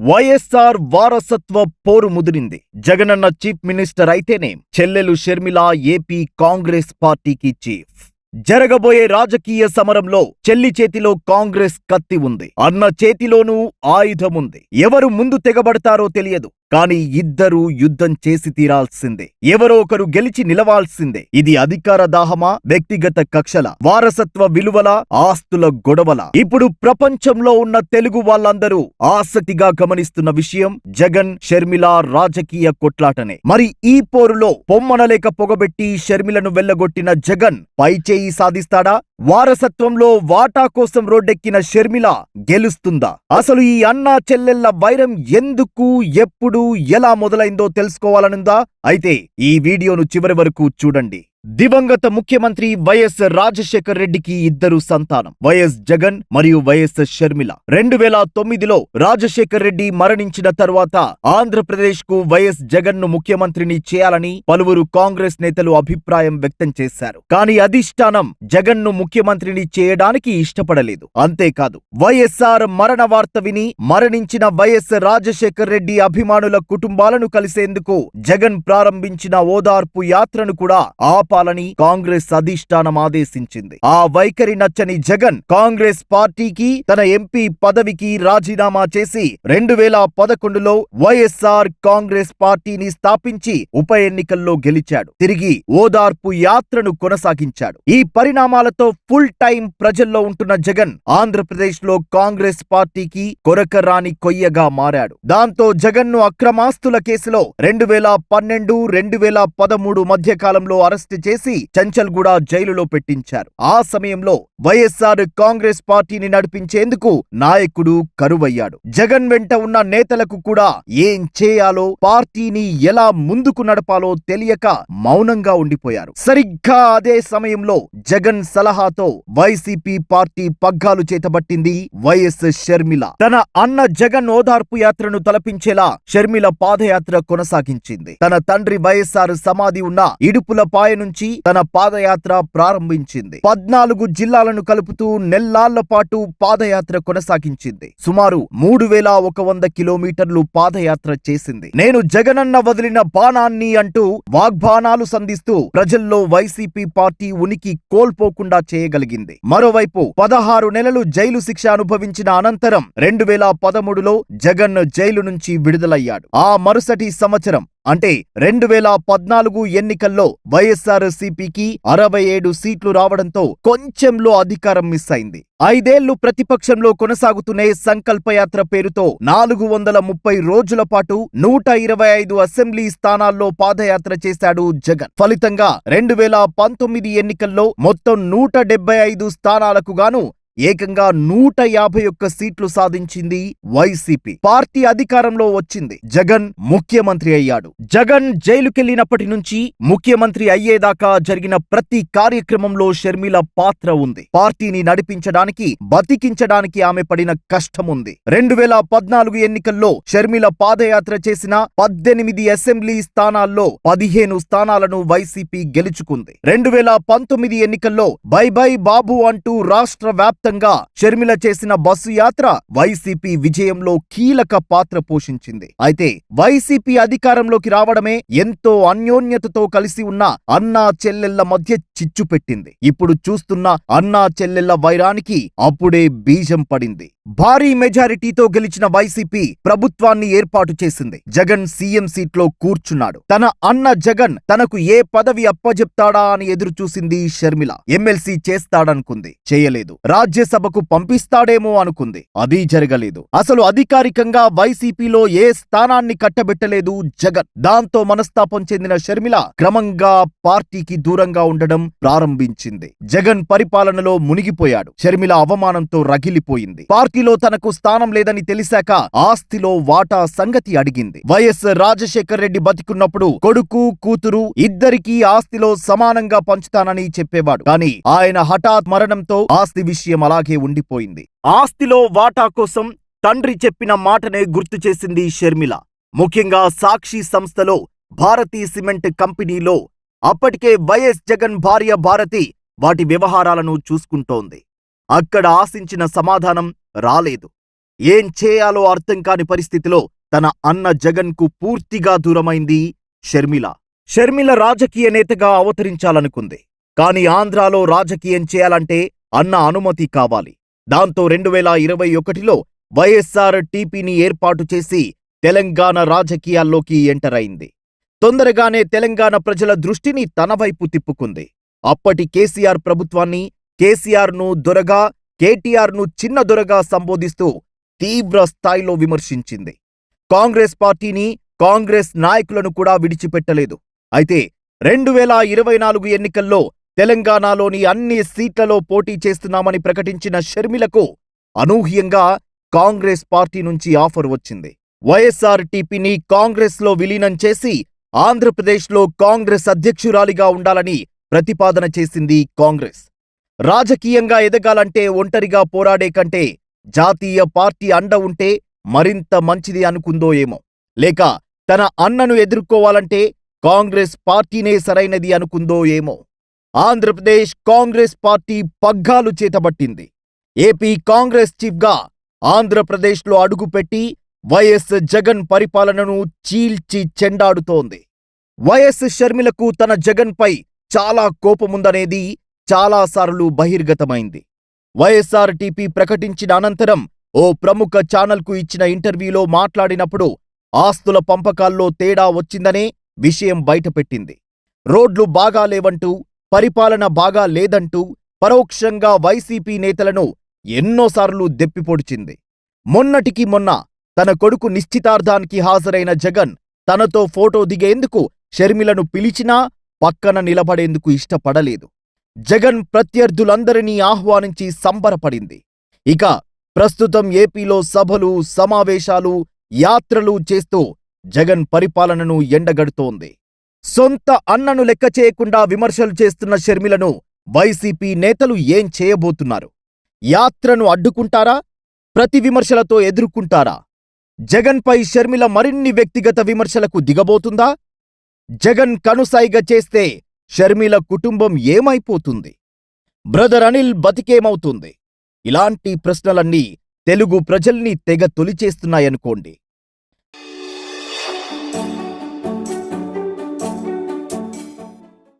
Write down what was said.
వైఎస్ఆర్ వారసత్వ పోరు ముదిరింది. Jagananna chief minister అయితేనే చెల్లెలు షర్మిల ఏపీ కాంగ్రెస్ పార్టీకి చీఫ్. జరగబోయే రాజకీయ సమరంలో చెల్లి చేతిలో కాంగ్రెస్ కత్తి ఉంది, అన్న చేతిలోనూ ఆయుధముంది. ఎవరు ముందు తెగబడతారో తెలియదు, కానీ ఇద్దరూ యుద్ధం చేసి తీరాల్సిందే. ఎవరో ఒకరు గెలిచి నిలవాల్సిందే. ఇది అధికార దాహమా, వ్యక్తిగత కక్షల, వారసత్వ విలువల, ఆస్తుల గొడవల? ఇప్పుడు ప్రపంచంలో ఉన్న తెలుగు వాళ్ళందరూ ఆసక్తిగా గమనిస్తున్న విషయం జగన్ షర్మిల రాజకీయ కొట్లాటనే. మరి ఈ పోరులో పొమ్మనలేక పొగబెట్టి షర్మిలను వెళ్లగొట్టిన జగన్ పైచేయి సాధిస్తాడా? వారసత్వంలో వాటా కోసం రోడ్డెక్కిన షర్మిల గెలుస్తుందా? అసలు ఈ అన్నా చెల్లెళ్ల వైరం ఎందుకు, ఎప్పుడు, ఎలా మొదలైందో తెలుసుకోవాలనుందా? అయితే ఈ వీడియోను చివరి వరకు చూడండి. దివంగత ముఖ్యమంత్రి వైఎస్ రాజశేఖర్ రెడ్డికి ఇద్దరు సంతానం, వైఎస్ జగన్ మరియు వైఎస్ షర్మిల. 2009లో రాజశేఖర్ రెడ్డి మరణించిన తరువాత ఆంధ్రప్రదేశ్ కు వైఎస్ జగన్ ను ముఖ్యమంత్రిని చేయాలని పలువురు కాంగ్రెస్ నేతలు అభిప్రాయం వ్యక్తం చేశారు. కానీ అధిష్టానం జగన్ ను ముఖ్యమంత్రిని చేయడానికి ఇష్టపడలేదు. అంతేకాదు, వైఎస్ఆర్ మరణ వార్త విని మరణించిన వైఎస్ రాజశేఖర్ రెడ్డి అభిమానుల కుటుంబాలను కలిసేందుకు జగన్ ప్రారంభించిన ఓదార్పు యాత్రను కూడా ఆపాలని కాంగ్రెస్ అధిష్టానం ఆదేశించింది. ఆ వైఖరి నచ్చని జగన్ కాంగ్రెస్ పార్టీకి, తన ఎంపీ పదవికి రాజీనామా చేసి 2011లో వైఎస్ఆర్ కాంగ్రెస్ పార్టీని స్థాపించి ఉప ఎన్నికల్లో గెలిచాడు. తిరిగి ఓదార్పు యాత్రను కొనసాగించాడు. ఈ పరిణామాలతో ఫుల్ టైం ప్రజల్లో ఉంటున్న జగన్ ఆంధ్రప్రదేశ్ లో కాంగ్రెస్ పార్టీకి కొరకరాని కొయ్యగా మారాడు. దాంతో జగన్ ను అక్రమాస్తుల కేసులో 2012, 2013 మధ్య కాలంలో అరెస్టు చేసి చంచల్గూడ జైలులో పెట్టించారు. ఆ సమయంలో వైఎస్ఆర్ కాంగ్రెస్ పార్టీని నడిపించేందుకు నాయకుడు కరువయ్యాడు. జగన్ వెంట ఉన్న నేతలకు కూడా ఏం చేయాలో, పార్టీని ఎలా ముందుకు నడపాలో తెలియక మౌనంగా ఉండిపోయారు. సరిగ్గా అదే సమయంలో జగన్ సలహాతో వైసీపీ పార్టీ పగ్గాలు చేతబట్టింది వైఎస్ షర్మిల. తన అన్న జగన్ ఓదార్పు యాత్రను తలపించేలా షర్మిల పాదయాత్ర కొనసాగించింది. తన తండ్రి వైఎస్ఆర్ సమాధి ఉన్న ఇడుపులపాయ నుంచి తన పాదయాత్ర ప్రారంభించింది. 14 జిల్లాలను కలుపుతూ నెల్లాళ్ల పాటు పాదయాత్ర కొనసాగించింది. సుమారు 3100 కిలోమీటర్లు పాదయాత్ర చేసింది. నేను జగనన్న వదిలిన బాణాన్ని అంటూ వాగ్బాణాలు సంధిస్తూ ప్రజల్లో వైసీపీ పార్టీ ఉనికి కోల్పోకుండా చేయగలిగింది. మరోవైపు 16 నెలలు జైలు శిక్ష అనుభవించిన అనంతరం 2013లో జగన్ జైలు నుంచి విడుదలయ్యాడు. ఆ మరుసటి సంవత్సరం అంటే 2014 ఎన్నికల్లో వైఎస్ఆర్సీపీకి 67 సీట్లు రావడంతో కొంచెంలో అధికారం మిస్ అయింది. 5 ఏళ్లు ప్రతిపక్షంలో కొనసాగుతూనే సంకల్పయాత్ర పేరుతో 430 రోజుల పాటు 125 అసెంబ్లీ స్థానాల్లో పాదయాత్ర చేశాడు జగన్. ఫలితంగా 2019 ఎన్నికల్లో మొత్తం 175 స్థానాలకు గాను ఏకంగా 151 సీట్లు సాధించింది వైసీపీ. పార్టీ అధికారంలో వచ్చింది. జగన్ ముఖ్యమంత్రి అయ్యాడు. జగన్ జైలుకెళ్లినప్పటి నుంచి ముఖ్యమంత్రి అయ్యేదాకా జరిగిన ప్రతి కార్యక్రమంలో షర్మిల పాత్ర ఉంది. పార్టీని నడిపించడానికి, బతికించడానికి ఆమె పడిన కష్టం ఉంది. 2014 ఎన్నికల్లో షర్మిల పాదయాత్ర చేసిన 18 అసెంబ్లీ స్థానాల్లో 15 స్థానాలను వైసీపీ గెలుచుకుంది. 2019 ఎన్నికల్లో బై బై బాబు అంటూ రాష్ట్ర వ్యాప్త షర్మిల చేసిన బస్సు యాత్ర వైసీపీ విజయంలో కీలక పాత్ర పోషించింది. అయితే వైసీపీ అధికారంలోకి రావడమే ఎంతో అన్యోన్యతతో కలిసి ఉన్న అన్నా చెల్లెళ్ల మధ్య చిచ్చు పెట్టింది. ఇప్పుడు చూస్తున్న అన్నా చెల్లెళ్ల వైరానికి అప్పుడే బీజం పడింది. భారీ మెజారిటీతో గెలిచిన వైసీపీ ప్రభుత్వాన్ని ఏర్పాటు చేసింది. జగన్ సీఎం సీట్లో కూర్చున్నాడు. తన అన్న జగన్ తనకు ఏ పదవి అప్పజెప్తాడా అని ఎదురు చూసింది షర్మిల. ఎమ్మెల్సీ చేస్తాడనుకుంది, చేయలేదు. రాజ్యసభకు పంపిస్తాడేమో అనుకుంది, అది జరగలేదు. అసలు అధికారికంగా వైసీపీలో ఏ స్థానాన్ని కట్టబెట్టలేదు జగన్. దాంతో మనస్తాపం చెందిన షర్మిల క్రమంగా పార్టీకి దూరంగా ఉండడం ప్రారంభించింది. జగన్ పరిపాలనలో మునిగిపోయాడు. షర్మిల అవమానంతో రగిలిపోయింది. పార్టీలో తనకు స్థానం లేదని తెలిసాక ఆస్తిలో వాటా సంగతి అడిగింది. వైఎస్ రాజశేఖర్ రెడ్డి బతికున్నప్పుడు కొడుకు, కూతురు ఇద్దరికీ ఆస్తిలో సమానంగా పంచుతానని చెప్పేవాడు. కానీ ఆయన హఠాత్ మరణంతో ఆస్తి విషయం అలాగే ఉండిపోయింది. ఆస్తిలో వాటా కోసం తండ్రి చెప్పిన మాటనే గుర్తు చేసింది షర్మిల. ముఖ్యంగా సాక్షి సంస్థలో భారతీ సిమెంట్ కంపెనీలో అప్పటికే వైఎస్ జగన్ భార్య భారతి వాటి వ్యవహారాలను చూసుకుంటోంది. అక్కడ ఆశించిన సమాధానం రాలేదు. ఏం చేయాలో అర్థం కాని పరిస్థితిలో తన అన్న జగన్కు పూర్తిగా దూరమైంది షర్మిల. షర్మిల రాజకీయ నేతగా అవతరించాలనుకుంది. కానీ ఆంధ్రాలో రాజకీయం చేయాలంటే అన్న అనుమతి కావాలి. దాంతో 2021లో వైఎస్ఆర్ టీపీని ఏర్పాటు చేసి తెలంగాణ రాజకీయాల్లోకి ఎంటర్ అయింది. తొందరగానే తెలంగాణ ప్రజల దృష్టిని తన వైపు తిప్పుకుంది. అప్పటి కేసీఆర్ ప్రభుత్వాన్ని, కేసీఆర్ను దొరగా, కేటీఆర్ను చిన్న దొరగా సంబోధిస్తూ తీవ్ర స్థాయిలో విమర్శించింది. కాంగ్రెస్ పార్టీని, కాంగ్రెస్ నాయకులను కూడా విడిచిపెట్టలేదు. అయితే 2024 ఎన్నికల్లో తెలంగాణలోని అన్ని సీట్లలో పోటీ చేస్తున్నామని ప్రకటించిన షర్మిలకు అనూహ్యంగా కాంగ్రెస్ పార్టీ నుంచి ఆఫర్ వచ్చింది. వైఎస్ఆర్ టీపీని కాంగ్రెస్లో విలీనం చేసి ఆంధ్రప్రదేశ్లో కాంగ్రెస్ అధ్యక్షురాలిగా ఉండాలని ప్రతిపాదన చేసింది కాంగ్రెస్. రాజకీయంగా ఎదగాలంటే ఒంటరిగా పోరాడే కంటే జాతీయ పార్టీ అండ ఉంటే మరింత మంచిది అనుకుందో ఏమో, లేక తన అన్నను ఎదుర్కోవాలంటే కాంగ్రెస్ పార్టీనే సరైనది అనుకుందో ఏమో. ఆంధ్రప్రదేశ్ కాంగ్రెస్ పార్టీ పగ్గాలు చేతబట్టింది. ఏపీ కాంగ్రెస్ చీఫ్గా ఆంధ్రప్రదేశ్లో అడుగుపెట్టి వైఎస్ జగన్ పరిపాలనను చీల్చి చెండాడుతోంది. వైఎస్ షర్మిలకు తన జగన్పై చాలా కోపముందనేది చాలాసార్లు బహిర్గతమైంది. వైఎస్ఆర్ టీపీ ప్రకటించిన అనంతరం ఓ ప్రముఖ ఛానల్కు ఇచ్చిన ఇంటర్వ్యూలో మాట్లాడినప్పుడు ఆస్తుల పంపకాల్లో తేడా వచ్చిందనే విషయం బయటపెట్టింది. రోడ్లు బాగా లేవంటూ, పరిపాలన బాగా లేదంటూ పరోక్షంగా వైసీపీ నేతలను ఎన్నోసార్లు దెప్పిపొడిచింది. మొన్నటికి మొన్న తన కొడుకు నిశ్చితార్థానికి హాజరైన జగన్ తనతో ఫోటో దిగేందుకు షర్మిలను పిలిచినా పక్కన నిలబడేందుకు ఇష్టపడలేదు. జగన్ ప్రత్యర్థులందరినీ ఆహ్వానించి సంబరపడింది. ఇక ప్రస్తుతం ఏపీలో సభలు, సమావేశాలు, యాత్రలు చేస్తూ జగన్ పరిపాలనను ఎండగడుతోంది. సొంత అన్నను లెక్క చేయకుండా విమర్శలు చేస్తున్న షర్మిలను వైసీపీ నేతలు ఏం చేయబోతున్నారు? యాత్రను అడ్డుకుంటారా? ప్రతి విమర్శలతో ఎదుర్కొంటారా? జగన్పై షర్మిల మరిన్ని వ్యక్తిగత విమర్శలకు దిగబోతుందా? జగన్ కనుసైగ చేస్తే షర్మిల కుటుంబం ఏమైపోతుంది? బ్రదర్ అనిల్ బతికేమవుతుంది? ఇలాంటి ప్రశ్నలన్నీ తెలుగు ప్రజల్ని తెగ తొలిచేస్తున్నాయనుకోండి.